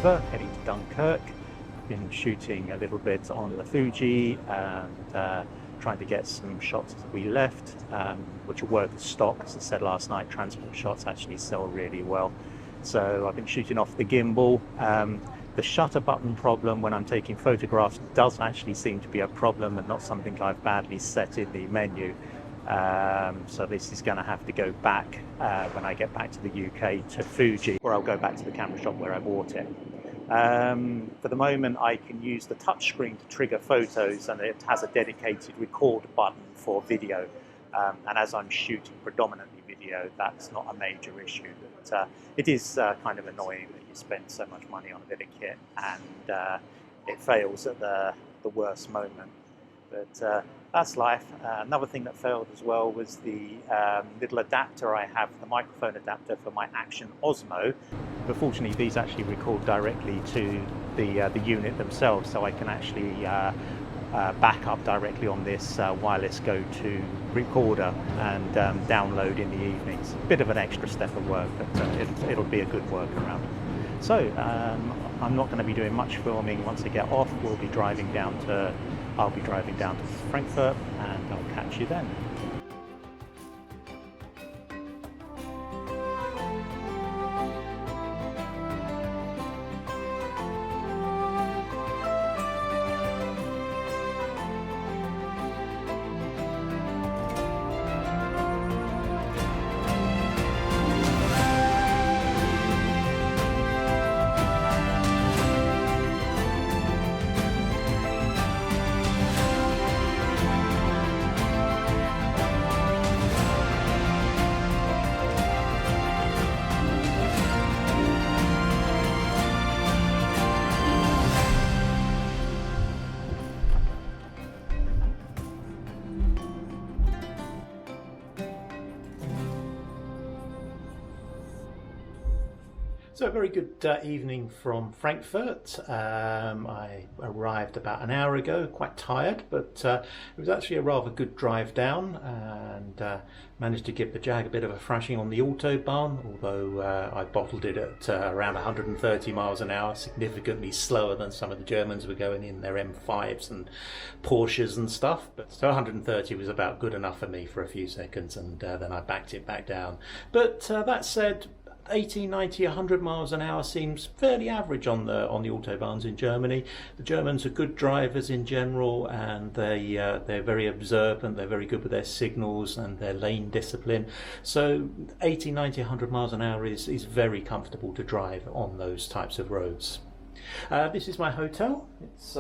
Moldova, heading to Dunkirk. Been shooting a little bit on the Fuji and trying to get some shots as we left, which are worth the stock. As I said last night, transport shots actually sell really well. So I've been shooting off the gimbal. The shutter button problem when I'm taking photographs does actually seem to be a problem and not something I've badly set in the menu. So this is going to have to go back when I get back to the UK to Fuji, or I'll go back to the camera shop where I bought it. For the moment I can use the touchscreen to trigger photos, and it has a dedicated record button for video, and as I'm shooting predominantly video, that's not a major issue, but it is kind of annoying that you spend so much money on a bit of kit and it fails at the worst moment. But that's life. Another thing that failed as well was the little adapter I have, the microphone adapter for my Action Osmo. But fortunately these actually record directly to the unit themselves, so I can actually back up directly on this wireless go-to recorder and download in the evenings. Bit of an extra step of work, but it'll be a good workaround. So I'm not going to be doing much filming once I get off. I'll be driving down to Frankfurt, and I'll catch you then. So a very good evening from Frankfurt. I arrived about an hour ago, quite tired, but it was actually a rather good drive down, and managed to give the Jag a bit of a thrashing on the Autobahn, although I bottled it at around 130 miles an hour, significantly slower than some of the Germans were going in their M5s and Porsches and stuff. But so 130 was about good enough for me for a few seconds, and then I backed it back down. But that said, 80, 90, 100 miles an hour seems fairly average on the autobahns in Germany. The Germans are good drivers in general, and they're very observant, they're very good with their signals and their lane discipline. So 80, 90, 100 miles an hour is very comfortable to drive on those types of roads. This is my hotel. It's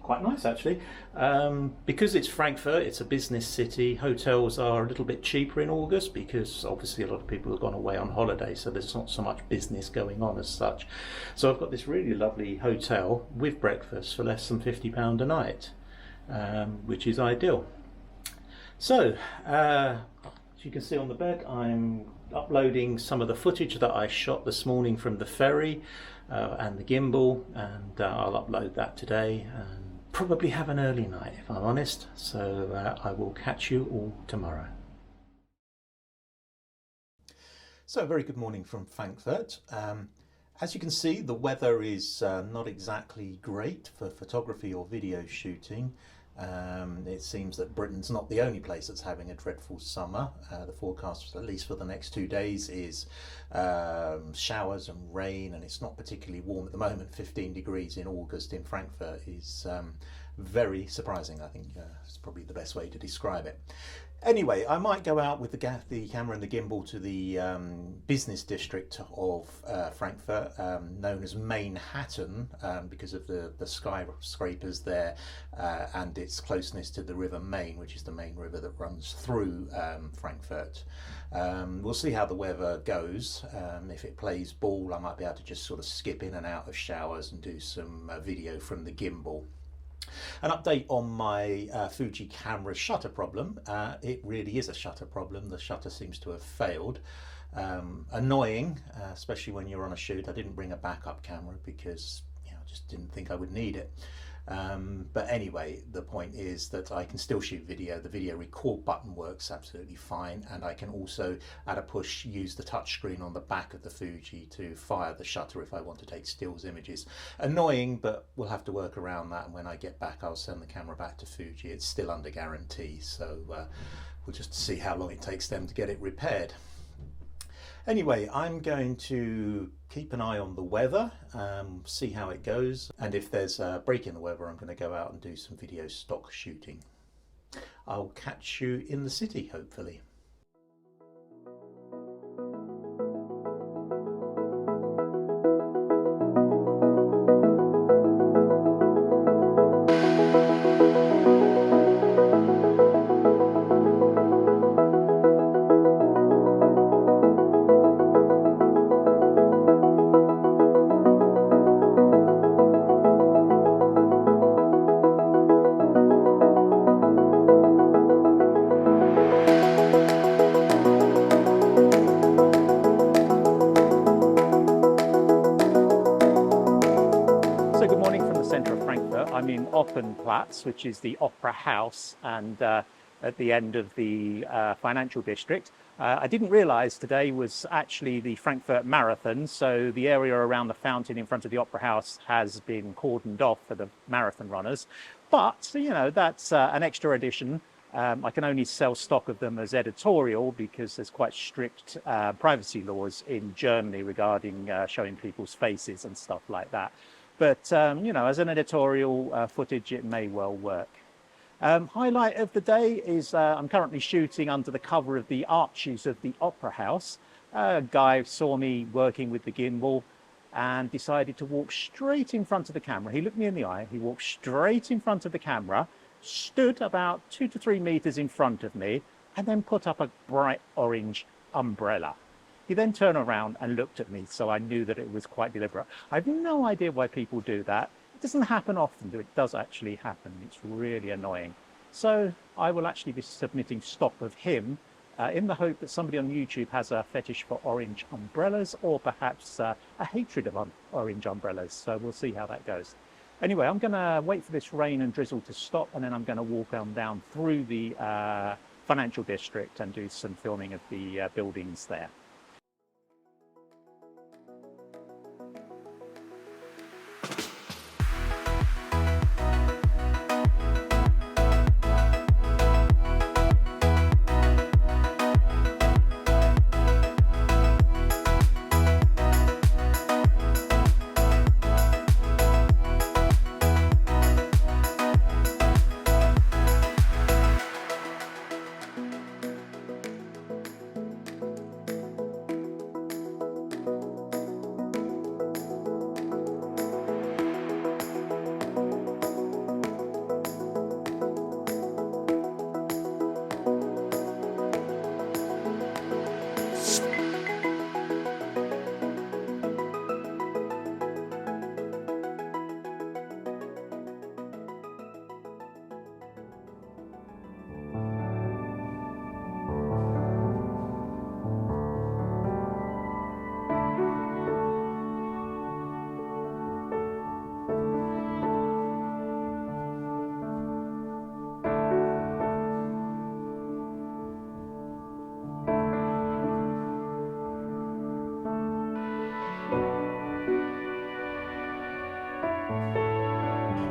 quite nice actually. Because it's Frankfurt, it's a business city, hotels are a little bit cheaper in August because obviously a lot of people have gone away on holiday, so there's not so much business going on as such. So I've got this really lovely hotel with breakfast for less than £50 a night, which is ideal. So as you can see on the bed, I'm uploading some of the footage that I shot this morning from the ferry and the gimbal, and I'll upload that today and probably have an early night if I'm honest. So I will catch you all tomorrow. So a very good morning from Frankfurt. As you can see, the weather is not exactly great for photography or video shooting. It seems that Britain's not the only place that's having a dreadful summer. The forecast, at least for the next 2 days, is showers and rain, and it's not particularly warm at the moment. 15 degrees in August in Frankfurt is very surprising. I think it's probably the best way to describe it. Anyway, I might go out with the camera and the gimbal to the business district of Frankfurt, known as Manhattan, because of the skyscrapers there and its closeness to the River Main, which is the main river that runs through Frankfurt. We'll see how the weather goes. If it plays ball, I might be able to just sort of skip in and out of showers and do some video from the gimbal. An update on my Fuji camera shutter problem. It really is a shutter problem. The shutter seems to have failed. Annoying, especially when you're on a shoot. I didn't bring a backup camera because I just didn't think I would need it. But anyway, the point is that I can still shoot video. The video record button works absolutely fine, and I can also at a push use the touchscreen on the back of the Fuji to fire the shutter if I want to take stills images. Annoying, but we'll have to work around that, and when I get back I'll send the camera back to Fuji. It's still under guarantee, so we'll just see how long it takes them to get it repaired. Anyway, I'm going to keep an eye on the weather, see how it goes, and if there's a break in the weather I'm going to go out and do some video stock shooting. I'll catch you in the city, hopefully. Centre of Frankfurt. I'm in Opernplatz, which is the opera house, and at the end of the financial district. I didn't realise today was actually the Frankfurt Marathon, so the area around the fountain in front of the opera house has been cordoned off for the marathon runners. But, you know, that's an extra edition. I can only sell stock of them as editorial because there's quite strict privacy laws in Germany regarding showing people's faces and stuff like that. But, you know, as an editorial footage, it may well work. Highlight of the day is I'm currently shooting under the cover of the arches of the Opera House. A guy saw me working with the gimbal and decided to walk straight in front of the camera. He looked me in the eye, he walked straight in front of the camera, stood about 2 to 3 meters in front of me, and then put up a bright orange umbrella. He then turned around and looked at me, so I knew that it was quite deliberate. I have no idea why people do that. It doesn't happen often, but it does actually happen. It's really annoying. So I will actually be submitting stock of him in the hope that somebody on YouTube has a fetish for orange umbrellas, or perhaps a hatred of orange umbrellas. So we'll see how that goes. Anyway, I'm going to wait for this rain and drizzle to stop, and then I'm going to walk on down through the financial district and do some filming of the buildings there.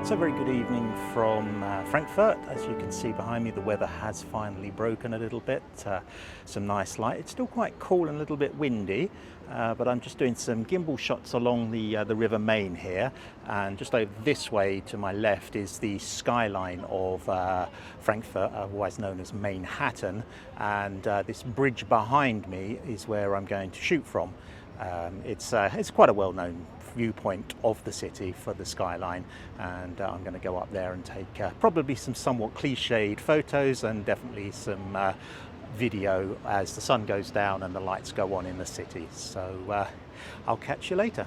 So very good evening from Frankfurt. As you can see behind me, the weather has finally broken a little bit. Some nice light. It's still quite cool and a little bit windy, but I'm just doing some gimbal shots along the River Main here, and just over this way to my left is the skyline of Frankfurt, otherwise known as Manhattan, and this bridge behind me is where I'm going to shoot from. It's quite a well-known viewpoint of the city for the skyline, and I'm going to go up there and take probably some somewhat cliched photos and definitely some video as the sun goes down and the lights go on in the city. So I'll catch you later.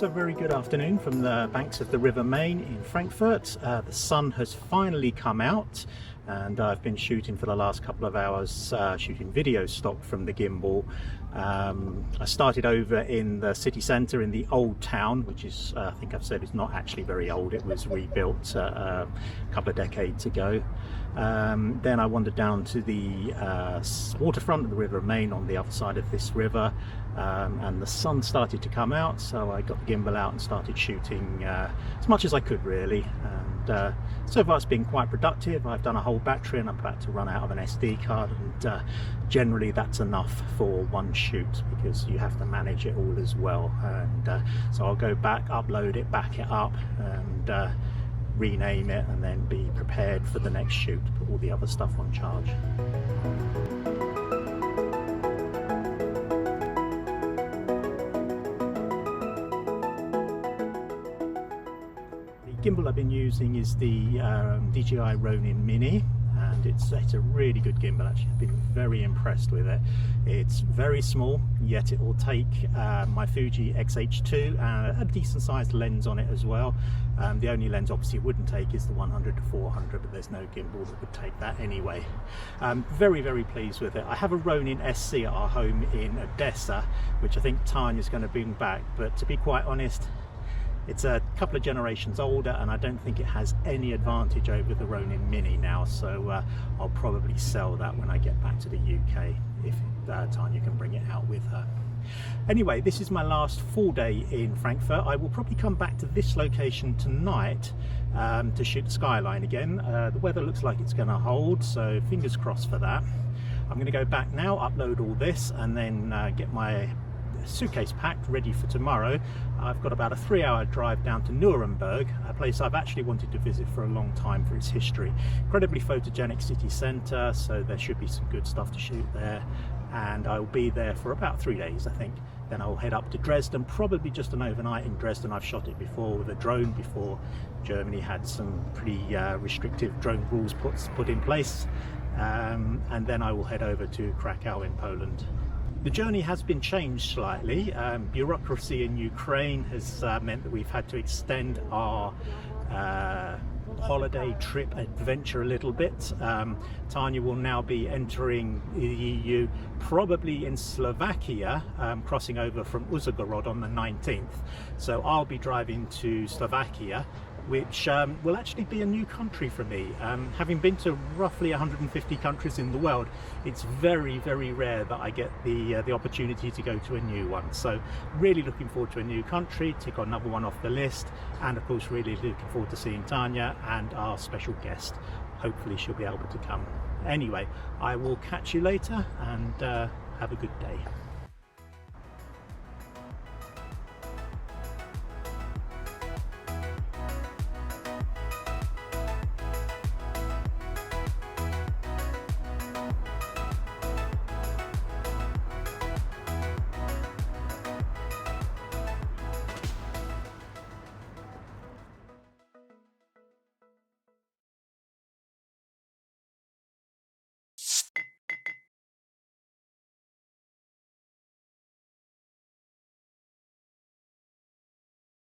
So very good afternoon from the banks of the River Main in Frankfurt. The sun has finally come out and I've been shooting for the last couple of hours, shooting video stock from the gimbal. I started over in the city centre in the old town, which is, I think I've said, is not actually very old. It was rebuilt a couple of decades ago. Then I wandered down to the waterfront of the River Main on the other side of this river, and the sun started to come out, so I got the gimbal out and started shooting as much as I could really. And so far it's been quite productive. I've done a whole battery and I'm about to run out of an SD card, and generally that's enough for one shoot because you have to manage it all as well. And so I'll go back, upload it, back it up, and rename it, and then be prepared for the next shoot, put all the other stuff on charge. The gimbal I've been using is the DJI Ronin Mini, and it's a really good gimbal actually. I've been very impressed with it. It's very small, yet it will take my Fuji X-H2 and a decent sized lens on it as well. The only lens obviously it wouldn't take is the 100 to 400, but there's no gimbal that would take that anyway. Very pleased with it. I have a Ronin SC at our home in Odesa, which I think Tanya's going to bring back, but to be quite honest, it's a couple of generations older and I don't think it has any advantage over the Ronin Mini now, so I'll probably sell that when I get back to the UK if Tanya can bring it out with her. Anyway, this is my last full day in Frankfurt. I will probably come back to this location tonight to shoot the skyline again. The weather looks like it's going to hold, so fingers crossed for that. I'm going to go back now, upload all this, and then get my suitcase packed ready for tomorrow. I've got about a 3-hour drive down to Nuremberg, a place I've actually wanted to visit for a long time for its history. Incredibly photogenic city centre, so there should be some good stuff to shoot there, and I'll be there for about 3 days I think. Then I'll head up to Dresden, probably just an overnight in Dresden. I've shot it before with a drone before Germany had some pretty restrictive drone rules put in place, and then I will head over to Krakow in Poland. The journey has been changed slightly. Bureaucracy in Ukraine has meant that we've had to extend our holiday trip adventure a little bit. Tanya will now be entering the EU probably in Slovakia, crossing over from Uzhgorod on the 19th. So I'll be driving to Slovakia, which will actually be a new country for me. Having been to roughly 150 countries in the world, it's very rare that I get the opportunity to go to a new one. So really looking forward to a new country, tick another one off the list, and of course really looking forward to seeing Tanya and our special guest. Hopefully she'll be able to come. Anyway, I will catch you later, and have a good day.